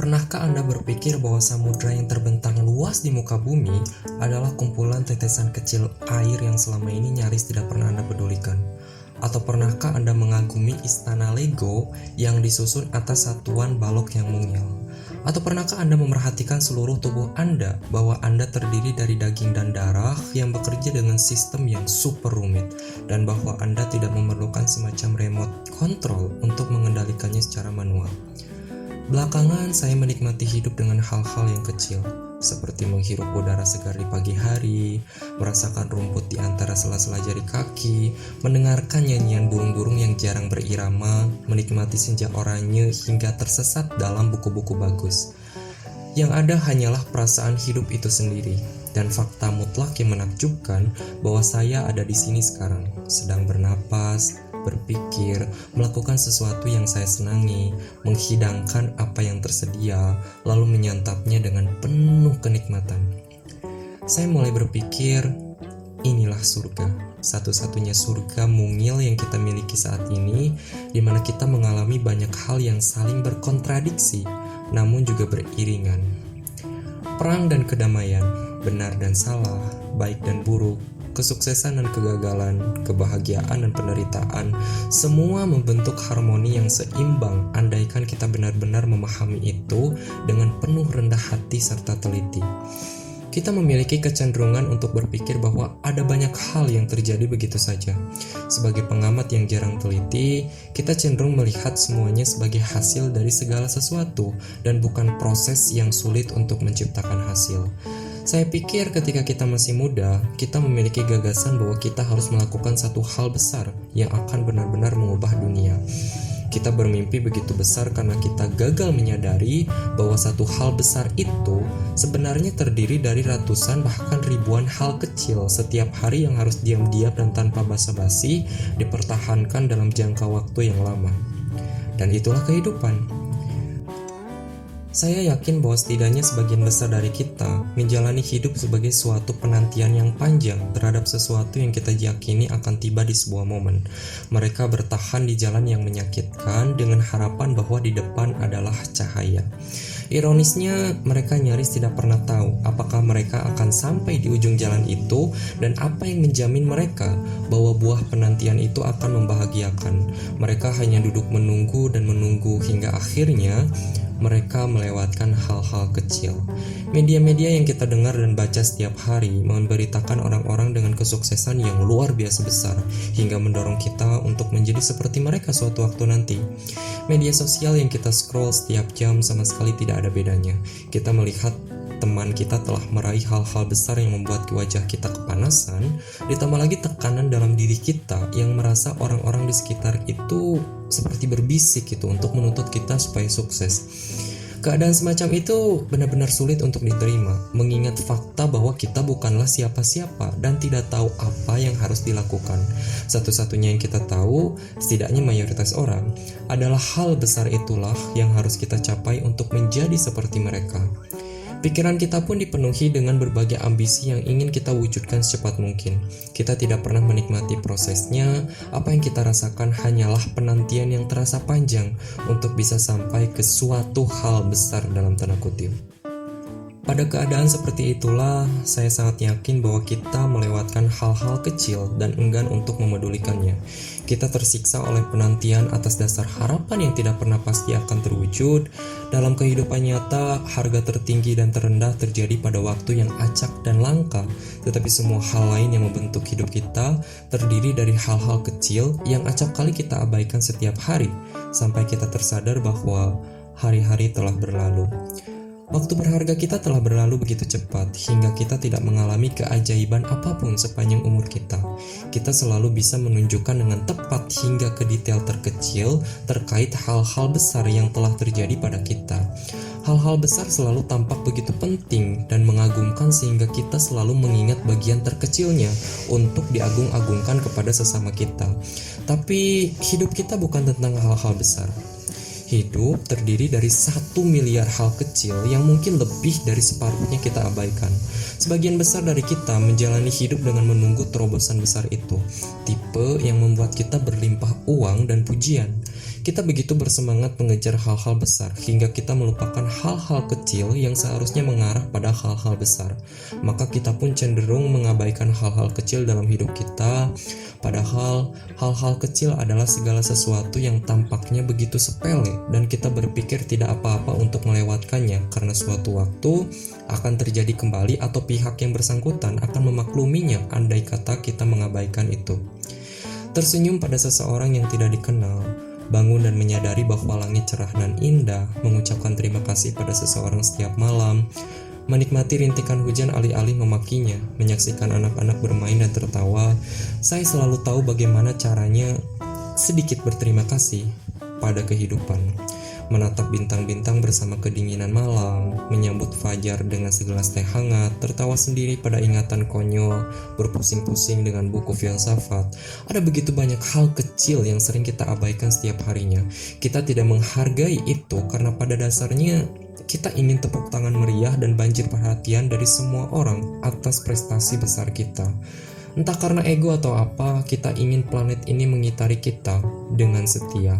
Pernahkah Anda berpikir bahwa samudra yang terbentang luas di muka bumi adalah kumpulan tetesan kecil air yang selama ini nyaris tidak pernah Anda pedulikan? Atau pernahkah Anda mengagumi istana Lego yang disusun atas satuan balok yang mungil? Atau pernahkah Anda memerhatikan seluruh tubuh Anda bahwa Anda terdiri dari daging dan darah yang bekerja dengan sistem yang super rumit, dan bahwa Anda tidak memerlukan semacam remote control untuk mengendalikannya secara manual? Belakangan saya menikmati hidup dengan hal-hal yang kecil, seperti menghirup udara segar di pagi hari, merasakan rumput di antara sela-sela jari kaki, mendengarkan nyanyian burung-burung yang jarang berirama, menikmati senja oranye hingga tersesat dalam buku-buku bagus. Yang ada hanyalah perasaan hidup itu sendiri, dan fakta mutlak yang menakjubkan bahwa saya ada di sini sekarang, sedang bernapas, berpikir, melakukan sesuatu yang saya senangi, menghidangkan apa yang tersedia, lalu menyantapnya dengan penuh kenikmatan. Saya mulai berpikir, inilah surga, satu-satunya surga mungil yang kita miliki saat ini, di mana kita mengalami banyak hal yang saling berkontradiksi, namun juga beriringan. Perang dan kedamaian, benar dan salah, baik dan buruk, kesuksesan dan kegagalan, kebahagiaan dan penderitaan, semua membentuk harmoni yang seimbang andaikan kita benar-benar memahami itu dengan penuh rendah hati serta teliti. Kita memiliki kecenderungan untuk berpikir bahwa ada banyak hal yang terjadi begitu saja. Sebagai pengamat yang jarang teliti, kita cenderung melihat semuanya sebagai hasil dari segala sesuatu dan bukan proses yang sulit untuk menciptakan hasil. Saya pikir ketika kita masih muda, kita memiliki gagasan bahwa kita harus melakukan satu hal besar yang akan benar-benar mengubah dunia. Kita bermimpi begitu besar karena kita gagal menyadari bahwa satu hal besar itu sebenarnya terdiri dari ratusan bahkan ribuan hal kecil setiap hari yang harus diam-diam dan tanpa basa-basi dipertahankan dalam jangka waktu yang lama. Dan itulah kehidupan. Saya yakin bahwa setidaknya sebagian besar dari kita menjalani hidup sebagai suatu penantian yang panjang terhadap sesuatu yang kita yakini akan tiba di sebuah momen. Mereka bertahan di jalan yang menyakitkan dengan harapan bahwa di depan adalah cahaya. Ironisnya, mereka nyaris tidak pernah tahu apakah mereka akan sampai di ujung jalan itu dan apa yang menjamin mereka bahwa buah penantian itu akan membahagiakan. Mereka hanya duduk menunggu dan menunggu hingga akhirnya mereka melewatkan hal-hal kecil. Media-media yang kita dengar dan baca setiap hari memberitakan orang-orang dengan kesuksesan yang luar biasa besar hingga mendorong kita untuk menjadi seperti mereka suatu waktu nanti. Media sosial yang kita scroll setiap jam sama sekali tidak ada bedanya. Kita melihat teman kita telah meraih hal-hal besar yang membuat wajah kita kepanasan, ditambah lagi tekanan dalam diri kita yang merasa orang-orang di sekitar itu seperti berbisik gitu untuk menuntut kita supaya sukses. Keadaan semacam itu benar-benar sulit untuk diterima, mengingat fakta bahwa kita bukanlah siapa-siapa dan tidak tahu apa yang harus dilakukan. Satu-satunya yang kita tahu, setidaknya mayoritas orang, adalah hal besar itulah yang harus kita capai untuk menjadi seperti mereka. Pikiran kita pun dipenuhi dengan berbagai ambisi yang ingin kita wujudkan secepat mungkin. Kita tidak pernah menikmati prosesnya. Apa yang kita rasakan hanyalah penantian yang terasa panjang untuk bisa sampai ke suatu hal besar dalam tanda kutip. Pada keadaan seperti itulah, saya sangat yakin bahwa kita melewatkan hal-hal kecil dan enggan untuk memedulikannya. Kita tersiksa oleh penantian atas dasar harapan yang tidak pernah pasti akan terwujud. Dalam kehidupan nyata, harga tertinggi dan terendah terjadi pada waktu yang acak dan langka. Tetapi semua hal lain yang membentuk hidup kita terdiri dari hal-hal kecil yang acap kali kita abaikan setiap hari, sampai kita tersadar bahwa hari-hari telah berlalu. Waktu berharga kita telah berlalu begitu cepat hingga kita tidak mengalami keajaiban apapun sepanjang umur kita. Kita selalu bisa menunjukkan dengan tepat hingga ke detail terkecil terkait hal-hal besar yang telah terjadi pada kita. Hal-hal besar selalu tampak begitu penting dan mengagumkan sehingga kita selalu mengingat bagian terkecilnya untuk diagung-agungkan kepada sesama kita. Tapi hidup kita bukan tentang hal-hal besar. Hidup terdiri dari 1 miliar hal kecil yang mungkin lebih dari separuhnya kita abaikan. Sebagian besar dari kita menjalani hidup dengan menunggu terobosan besar itu, tipe yang membuat kita berlimpah uang dan pujian. Kita begitu bersemangat mengejar hal-hal besar hingga kita melupakan hal-hal kecil yang seharusnya mengarah pada hal-hal besar. Maka kita pun cenderung mengabaikan hal-hal kecil dalam hidup kita, padahal hal-hal kecil adalah segala sesuatu yang tampaknya begitu sepele dan kita berpikir tidak apa-apa untuk melewatkannya karena suatu waktu akan terjadi kembali atau pihak yang bersangkutan akan memakluminya andai kata kita mengabaikan itu. Tersenyum pada seseorang yang tidak dikenal, bangun dan menyadari bahwa langit cerah dan indah, mengucapkan terima kasih pada seseorang setiap malam, menikmati rintikan hujan alih-alih memakinya, menyaksikan anak-anak bermain dan tertawa. Saya selalu tahu bagaimana caranya sedikit berterima kasih pada kehidupan. Menatap bintang-bintang bersama kedinginan malam, menyambut fajar dengan segelas teh hangat, tertawa sendiri pada ingatan konyol, berpusing-pusing dengan buku filsafat. Ada begitu banyak hal kecil yang sering kita abaikan setiap harinya. Kita tidak menghargai itu karena pada dasarnya kita ingin tepuk tangan meriah dan banjir perhatian dari semua orang atas prestasi besar kita. Entah karena ego atau apa, kita ingin planet ini mengitari kita dengan setia.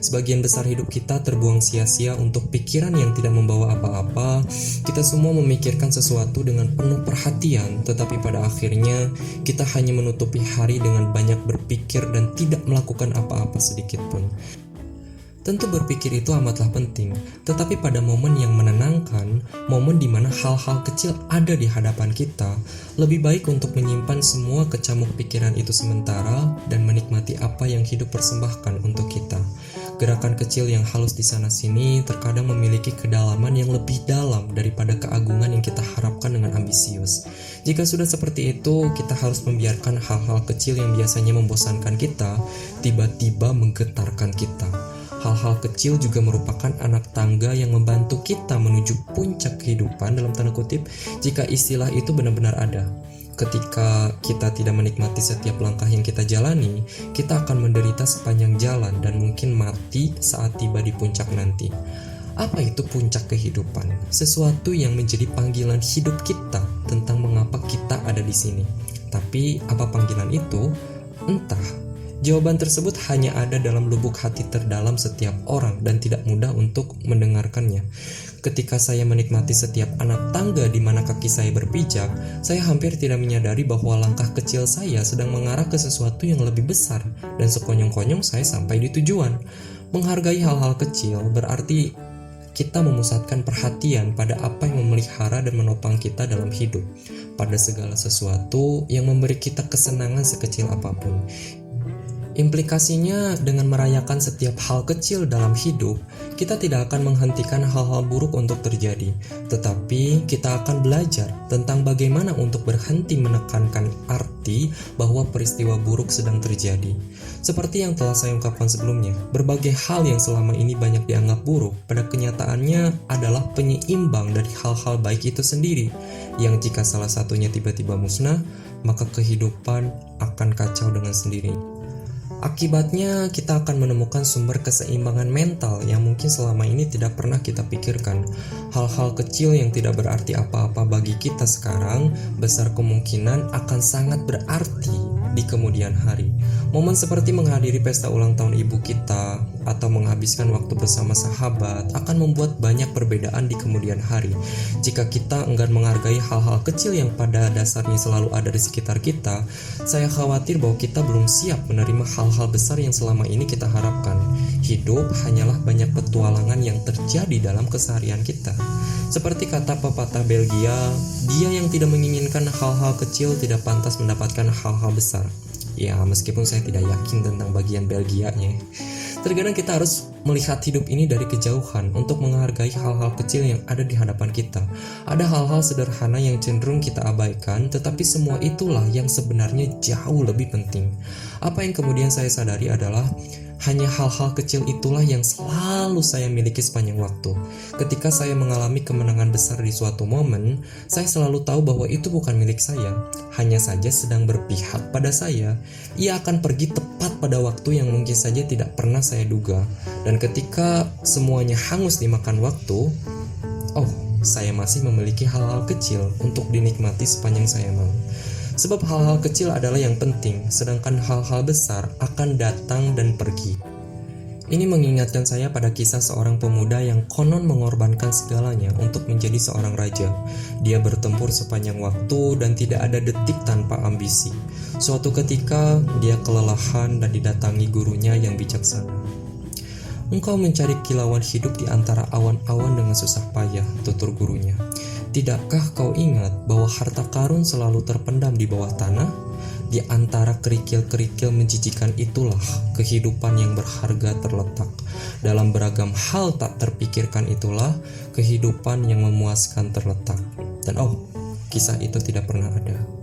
Sebagian besar hidup kita terbuang sia-sia untuk pikiran yang tidak membawa apa-apa. Kita semua memikirkan sesuatu dengan penuh perhatian, tetapi pada akhirnya kita hanya menutupi hari dengan banyak berpikir dan tidak melakukan apa-apa sedikit pun. Tentu berpikir itu amatlah penting, tetapi pada momen yang menenangkan, momen di mana hal-hal kecil ada di hadapan kita, lebih baik untuk menyimpan semua kecamuk pikiran itu sementara dan menikmati apa yang hidup persembahkan untuk kita. Gerakan kecil yang halus di sana-sini terkadang memiliki kedalaman yang lebih dalam daripada keagungan yang kita harapkan dengan ambisius. Jika sudah seperti itu, kita harus membiarkan hal-hal kecil yang biasanya membosankan kita, tiba-tiba menggetarkan kita. Hal-hal kecil juga merupakan anak tangga yang membantu kita menuju puncak kehidupan dalam tanda kutip, jika istilah itu benar-benar ada. Ketika kita tidak menikmati setiap langkah yang kita jalani, kita akan menderita sepanjang jalan dan mungkin mati saat tiba di puncak nanti. Apa itu puncak kehidupan? Sesuatu yang menjadi panggilan hidup kita tentang mengapa kita ada di sini. Tapi apa panggilan itu? Entah. Jawaban tersebut hanya ada dalam lubuk hati terdalam setiap orang dan tidak mudah untuk mendengarkannya. Ketika saya menikmati setiap anak tangga di mana kaki saya berpijak, saya hampir tidak menyadari bahwa langkah kecil saya sedang mengarah ke sesuatu yang lebih besar dan sekonyong-konyong saya sampai di tujuan. Menghargai hal-hal kecil berarti kita memusatkan perhatian pada apa yang memelihara dan menopang kita dalam hidup, pada segala sesuatu yang memberi kita kesenangan sekecil apapun. Implikasinya, dengan merayakan setiap hal kecil dalam hidup, kita tidak akan menghentikan hal-hal buruk untuk terjadi, tetapi kita akan belajar tentang bagaimana untuk berhenti menekankan arti bahwa peristiwa buruk sedang terjadi. Seperti yang telah saya ungkapkan sebelumnya, berbagai hal yang selama ini banyak dianggap buruk, pada kenyataannya adalah penyeimbang dari hal-hal baik itu sendiri, yang jika salah satunya tiba-tiba musnah, maka kehidupan akan kacau dengan sendirinya. Akibatnya, kita akan menemukan sumber keseimbangan mental yang mungkin selama ini tidak pernah kita pikirkan. Hal-hal kecil yang tidak berarti apa-apa bagi kita sekarang, besar kemungkinan akan sangat berarti di kemudian hari. Momen seperti menghadiri pesta ulang tahun ibu kita atau menghabiskan waktu bersama sahabat akan membuat banyak perbedaan di kemudian hari. Jika kita enggan menghargai hal-hal kecil yang pada dasarnya selalu ada di sekitar kita, saya khawatir bahwa kita belum siap menerima hal-hal besar yang selama ini kita harapkan. Hidup hanyalah banyak petualangan yang terjadi dalam keseharian kita. Seperti kata pepatah Belgia, dia yang tidak menginginkan hal-hal kecil tidak pantas mendapatkan hal-hal besar. Ya, meskipun saya tidak yakin tentang bagian Belgianya. Terkadang kita harus melihat hidup ini dari kejauhan untuk menghargai hal-hal kecil yang ada di hadapan kita. Ada hal-hal sederhana yang cenderung kita abaikan, tetapi semua itulah yang sebenarnya jauh lebih penting. Apa yang kemudian saya sadari adalah hanya hal-hal kecil itulah yang selalu saya miliki sepanjang waktu. Ketika saya mengalami kemenangan besar di suatu momen, saya selalu tahu bahwa itu bukan milik saya, hanya saja sedang berpihak pada saya. Ia akan pergi tepat pada waktu yang mungkin saja tidak pernah saya duga. Dan ketika semuanya hangus dimakan waktu, saya masih memiliki hal-hal kecil untuk dinikmati sepanjang saya mau. Sebab hal-hal kecil adalah yang penting, sedangkan hal-hal besar akan datang dan pergi. Ini mengingatkan saya pada kisah seorang pemuda yang konon mengorbankan segalanya untuk menjadi seorang raja. Dia bertempur sepanjang waktu dan tidak ada detik tanpa ambisi. Suatu ketika, dia kelelahan dan didatangi gurunya yang bijaksana. "Engkau mencari kilauan hidup di antara awan-awan dengan susah payah," tutur gurunya. "Tidakkah kau ingat bahwa harta karun selalu terpendam di bawah tanah? Di antara kerikil-kerikil menjijikan itulah kehidupan yang berharga terletak. Dalam beragam hal tak terpikirkan itulah kehidupan yang memuaskan terletak." Dan kisah itu tidak pernah ada.